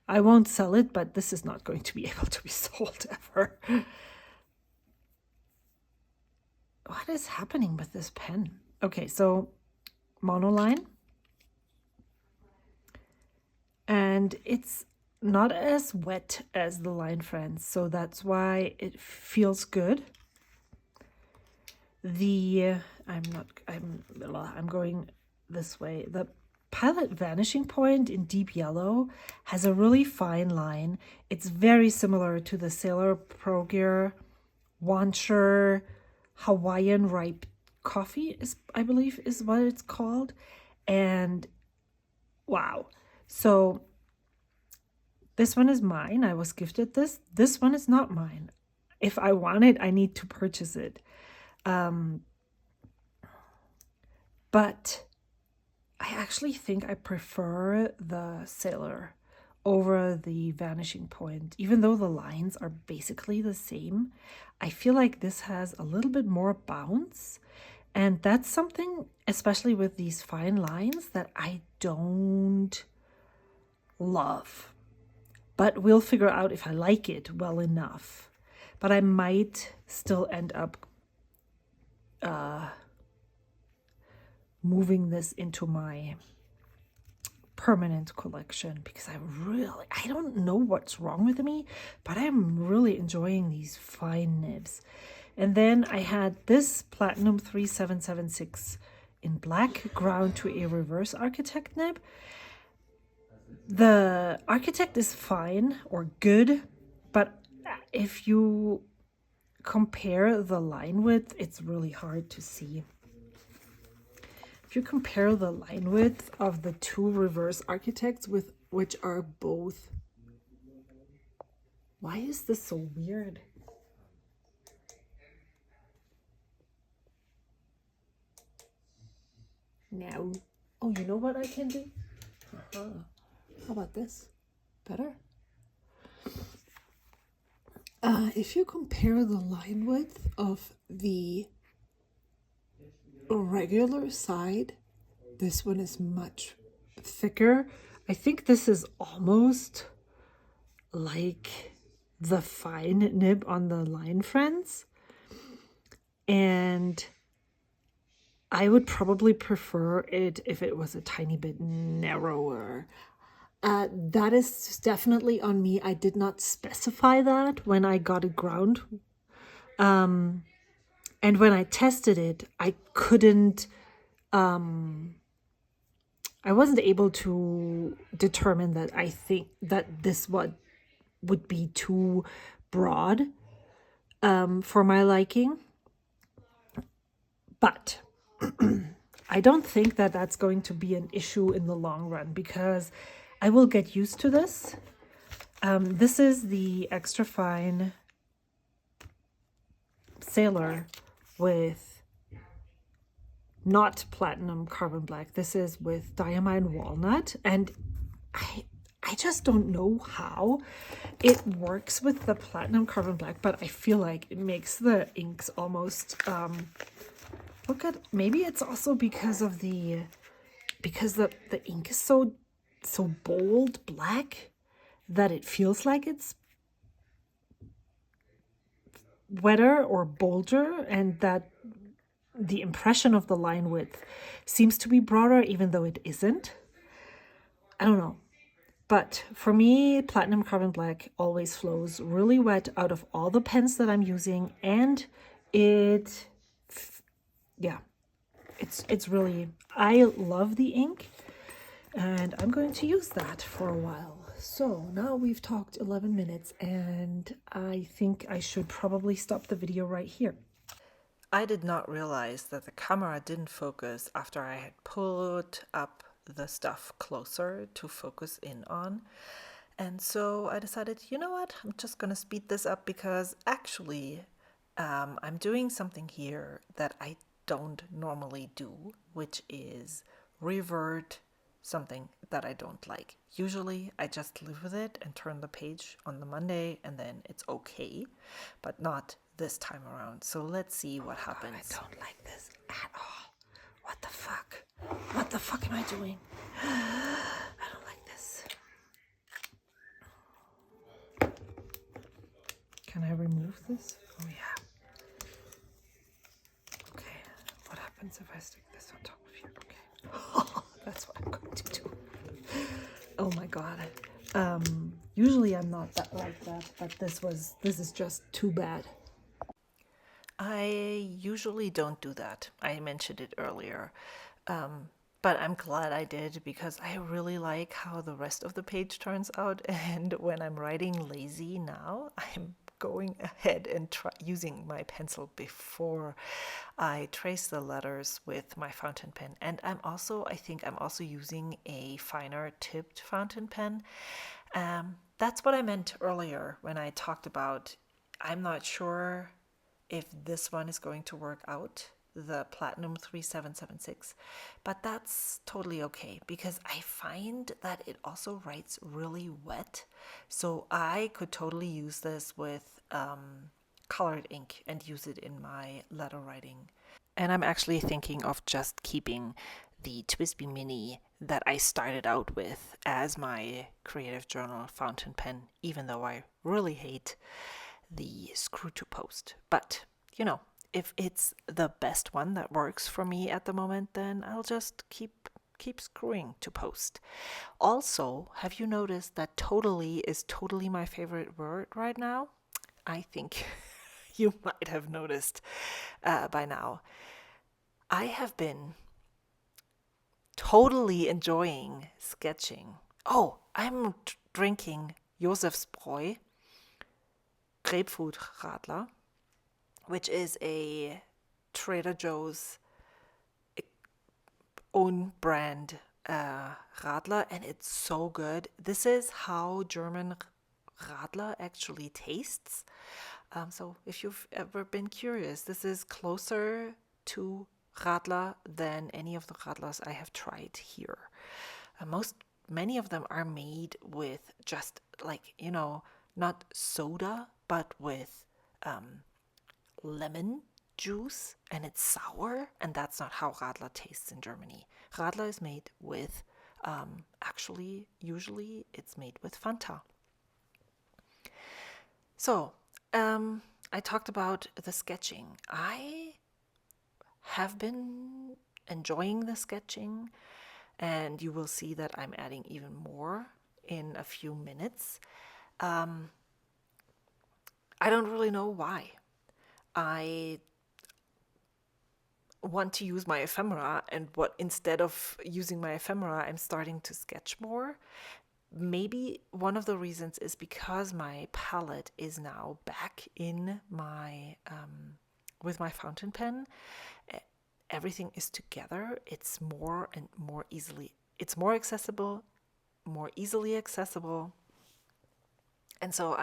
Speaker 1: I won't sell it, but this is not going to be able to be sold ever. What is happening with this pen? Okay, so monoline. And it's not as wet as the Line Friends, so that's why it feels good. I'm going this way. The Pilot Vanishing Point in deep yellow has a really fine line. It's very similar to the Sailor Pro Gear Wancher Hawaiian Ripe Coffee, I believe is what it's called. And wow. So this one is mine. I was gifted this. This one is not mine. If I want it, I need to purchase it. But I actually think I prefer the Sailor over the Vanishing Point. Even though the lines are basically the same, I feel like this has a little bit more bounce. And that's something, especially with these fine lines, that I don't love. But we'll figure out if I like it well enough. But I might still end up moving this into my permanent collection, because I don't know what's wrong with me, but I'm really enjoying these fine nibs. And then I had this Platinum 3776 in black ground to a reverse architect nib. The architect is fine or good, but if you compare the line width, it's really hard to see. If you compare the line width of the two reverse architects, with which are both... Why is this so weird? Now, oh, you know what I can do? How about this? Better? If you compare the line width of the regular side, this one is much thicker. I think this is almost like the fine nib on the Line Friends. And I would probably prefer it if it was a tiny bit narrower. That is definitely on me. I did not specify that when I got it ground. And when I tested it, I couldn't, I wasn't able to determine that I think that this one would be too broad for my liking. But I don't think that that's going to be an issue in the long run, because I will get used to this. This is the extra fine Sailor with not platinum carbon black. This is with diamine walnut, and I just don't know how it works with the platinum carbon black, but I feel like it makes the inks almost look at, maybe it's also because of the ink is so bold black that it feels like it's wetter or bolder, and that the impression of the line width seems to be broader even though it isn't. I don't know. But for me, platinum carbon black always flows really wet out of all the pens that I'm using, and it's really, I love the ink, and I'm going to use that for a while. So now we've talked 11 minutes, and I think I should probably stop the video right here.
Speaker 2: I did not realize that the camera didn't focus after I had put up the stuff closer to focus in on. And so I decided, you know what, I'm just going to speed this up, because actually I'm doing something here that I don't normally do, which is revert something that I don't like. Usually I just live with it and turn the page on the Monday, and then it's okay, but not this time around. So let's see what happens.
Speaker 1: I don't like this at all. What the fuck? What the fuck am I doing? I don't like this. Can I remove this? Oh yeah. Okay. What happens if I stick this on top of here? Okay. That's what I'm going to do. Oh my god. Usually I'm not that like that, but this is just too bad.
Speaker 2: I usually don't do that. I mentioned it earlier. But I'm glad I did, because I really like how the rest of the page turns out. And when I'm writing lazy now, I'm going ahead and using my pencil before I trace the letters with my fountain pen. And I think I'm also using a finer tipped fountain pen. That's what I meant earlier when I talked about, I'm not sure if this one is going to work out, the Platinum 3776, but that's totally okay, because I find that it also writes really wet, so I could totally use this with colored ink and use it in my letter writing. And I'm actually thinking of just keeping the Twisby Mini that I started out with as my creative journal fountain pen, even though I really hate the screw to post. But, you know, if it's the best one that works for me at the moment, then I'll just keep screwing to post. Also, have you noticed that totally is totally my favorite word right now? I think you might have noticed by now. I have been totally enjoying sketching. Oh, I'm drinking Josefsbräu Grapefruit Radler, which is a Trader Joe's own brand Radler, and it's so good. This is how German Radler actually tastes. So if you've ever been curious, this is closer to Radler than any of the Radlers I have tried here. Many of them are made with just like, not soda, but with lemon juice, and it's sour, and that's not how Radler tastes in Germany. Radler is made with, usually it's made with Fanta. So, I talked about the sketching. I have been enjoying the sketching, and you will see that I'm adding even more in a few minutes. I don't really know why. I want to use my ephemera, and instead of using my ephemera, I'm starting to sketch more. Maybe one of the reasons is because my palette is now back in my with my fountain pen. Everything is together. It's more accessible, more easily accessible, and so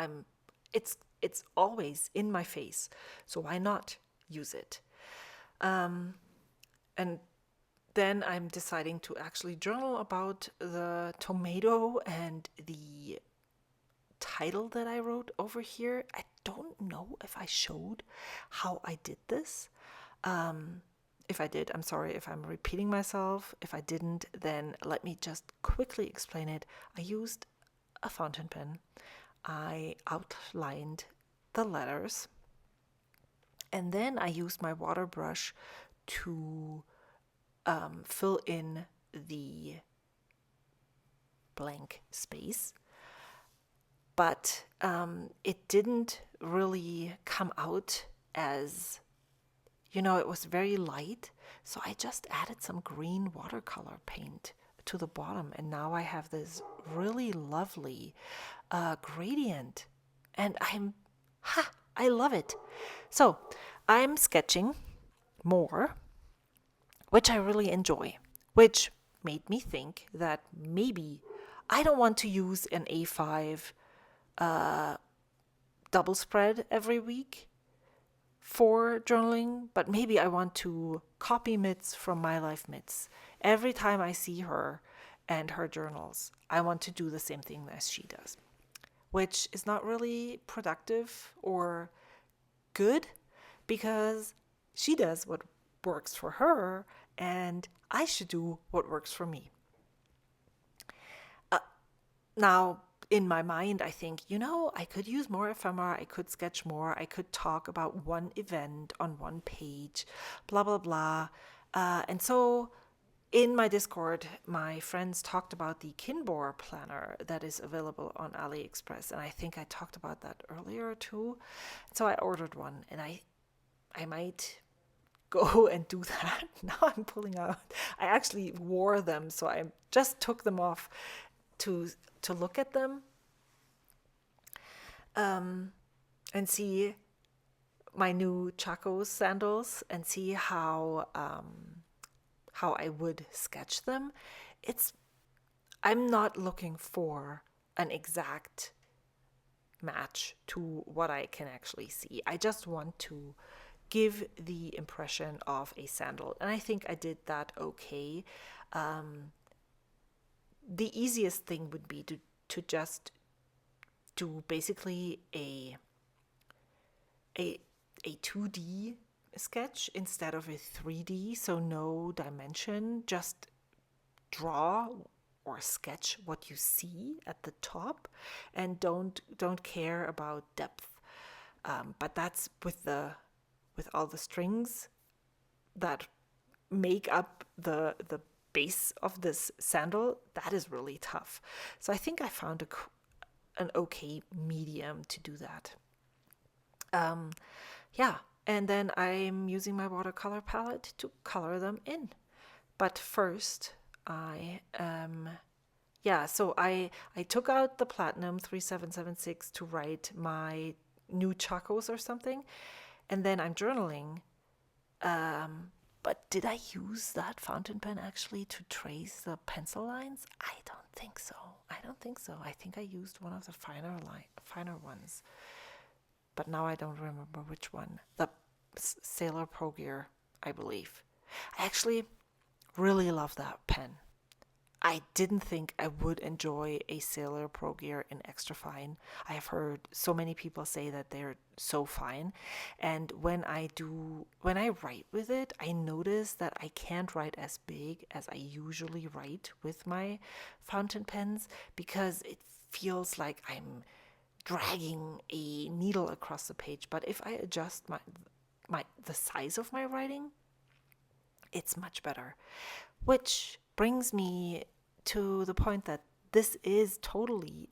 Speaker 2: it's always in my face. So why not use it? And then I'm deciding to actually journal about the tomato and the title that I wrote over here. I don't know if I showed how I did this. If I did, I'm sorry if I'm repeating myself. If I didn't, then let me just quickly explain it. I used a fountain pen. I outlined the letters, and then I used my water brush to fill in the blank space. But it didn't really come out as, it was very light. So I just added some green watercolor paint to the bottom, and now I have this really lovely gradient, and I love it. So I'm sketching more, which I really enjoy, which made me think that maybe I don't want to use an A5 double spread every week for journaling, but maybe I want to copy Mitz from My Life Mitz. Every time I see her and her journals, I want to do the same thing as she does, which is not really productive or good, because she does what works for her and I should do what works for me. Now, in my mind, I think, I could use more ephemera, I could sketch more, I could talk about one event on one page, blah, blah, blah. And so in my Discord, my friends talked about the Kinbor Planner that is available on AliExpress. And I think I talked about that earlier too. So I ordered one, and I might go and do that. Now I'm pulling out. I actually wore them, so I just took them off to look at them and see my new Chaco sandals and see how I would sketch them. I'm not looking for an exact match to what I can actually see. I just want to give the impression of a sandal, and I think I did that okay. The easiest thing would be to just do basically a 2D sketch instead of a 3D, so no dimension, just draw or sketch what you see at the top, and don't care about depth. But that's with all the strings that make up the base of this sandal, that is really tough. So I think I found an okay medium to do that. And then I'm using my watercolor palette to color them in. But first, I am, yeah, so I took out the Platinum 3776 to write my new Chacos or something, and then I'm journaling. But did I use that fountain pen actually to trace the pencil lines? I don't think so. I don't think so. I think I used one of the finer ones. But now I don't remember which one. The Sailor Pro Gear, I believe. I actually really love that pen. I didn't think I would enjoy a Sailor Pro Gear in extra fine. I have heard so many people say that they're so fine. And when I write with it, I notice that I can't write as big as I usually write with my fountain pens because it feels like I'm dragging a needle across the page. But if I adjust the size of my writing, it's much better. Which brings me to the point that this is totally,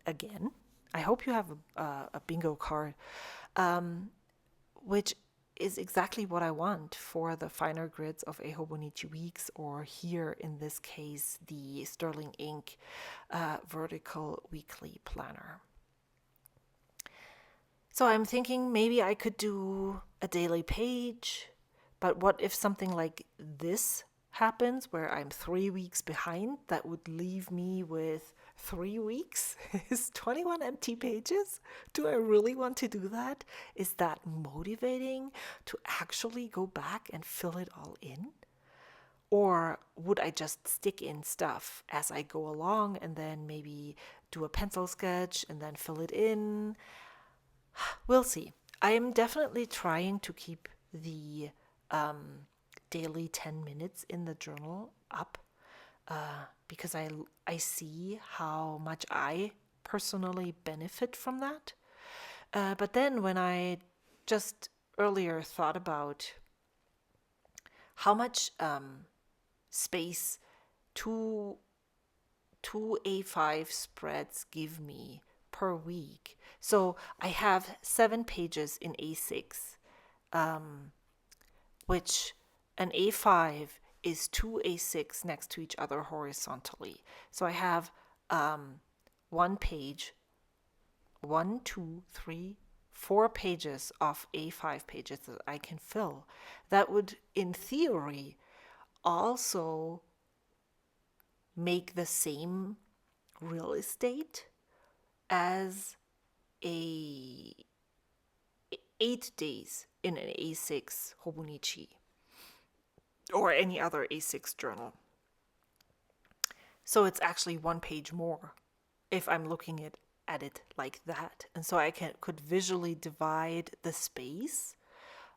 Speaker 2: again, I hope you have a bingo card, which is exactly what I want for the finer grids of a Hobonichi Weeks, or here in this case, the Sterling Ink Vertical Weekly Planner. So I'm thinking maybe I could do a daily page, but what if something like this happens where I'm 3 weeks behind? That would leave me with 3 weeks. Is 21 empty pages? Do I really want to do that? Is that motivating to actually go back and fill it all in? Or would I just stick in stuff as I go along and then maybe do a pencil sketch and then fill it in? We'll see. I am definitely trying to keep the daily 10 minutes in the journal up because I see how much I personally benefit from that. But then when I just earlier thought about how much space two A5 spreads give me per week. So I have 7 pages in A6, which an A5 is 2 A6 next to each other horizontally. So I have one page, 1, 2, 3, 4 pages of A5 pages that I can fill. That would, in theory, also make the same real estate as a 8 days in an A6 Hobonichi or any other A6 journal. So it's actually 1 page more if I'm looking at it like that. And so I could visually divide the space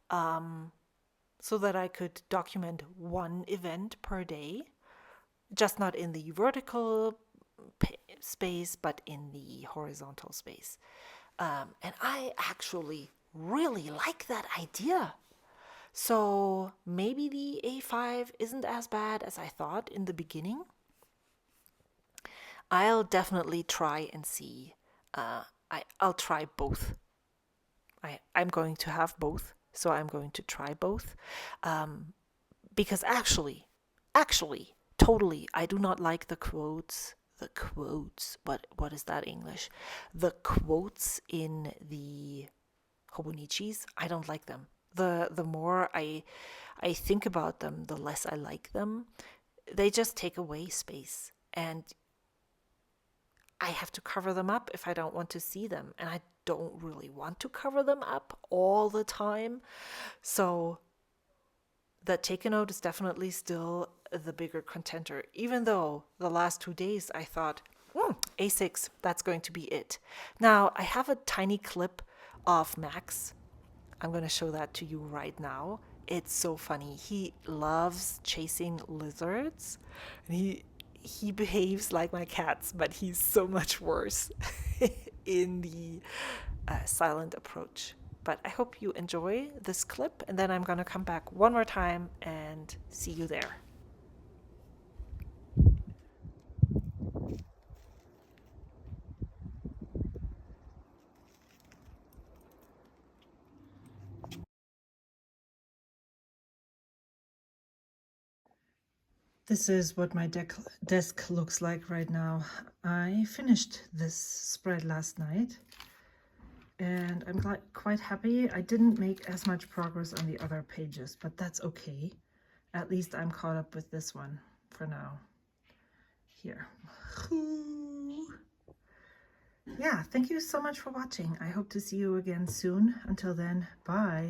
Speaker 2: so that I could document one event per day, just not in the vertical space, but in the horizontal space. And I actually really like that idea. So maybe the A5 isn't as bad as I thought in the beginning. I'll definitely try and see. I'll try both. I'm going to have both, so I'm going to try both. Because actually, totally, I do not like the quotes. The quotes. What is that English? The quotes in the Hobonichis. I don't like them. The more I think about them, the less I like them. They just take away space, and I have to cover them up if I don't want to see them, and I don't really want to cover them up all the time. So the take a note is definitely still the bigger contender, even though the last 2 days I thought, A6, that's going to be it. Now, I have a tiny clip of Max. I'm going to show that to you right now. It's so funny. He loves chasing lizards. And he behaves like my cats, but he's so much worse in the silent approach. But I hope you enjoy this clip, and then I'm going to come back one more time and see you there.
Speaker 1: This is what my desk looks like right now. I finished this spread last night and I'm quite happy. I didn't make as much progress on the other pages, but that's okay. At least I'm caught up with this one for now. Here. Yeah, thank you so much for watching. I hope to see you again soon. Until then, bye.